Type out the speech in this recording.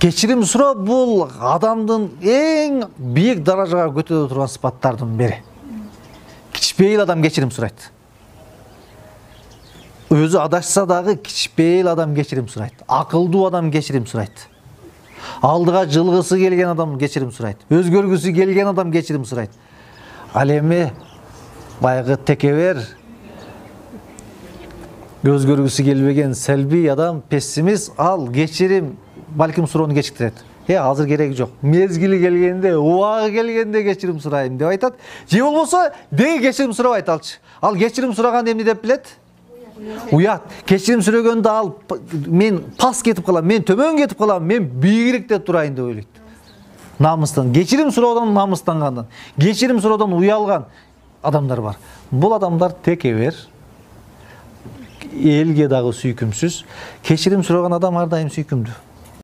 Кечирим суроо бул адамдын эң бийик даражага көтөрө турган сыпаттардын бири. Кичпейил адам кечирим сурайт. Өзү адашса дагы кичпейил адам кечирим сурайт. Акылдуу адам кечирим сурайт. Алдыга жылгысы келген адам кечирим сурайт. Өзгөргүсү келген адам кечирим сурайт. Ал эми баягы текебер, өзгөргүсү келбеген селби адам, пессимист, ал кечирим балким суроону кечиктирет. Азыр кереги жок. Мезгили келгенде, убагы келгенде кечирим сурайм деп айтат. Же болбосо деги кечирим сурабайт алчы. Ал кечирим сураган эмне деп билет? Уят. Кечирим сүрөгөндө ал мен пас кетип калам, мен төмөн кетип калам, мен бийигирээкте турайын деп ойлойт. Намыстан, кечирим суроодан намыстангандан, кечирим суроодон уялган адамдар бар. Бул адамдар текебер, элге дагы сүйкүмсүз. Кечирим сураган адам ар дайым сүйкүмдүү.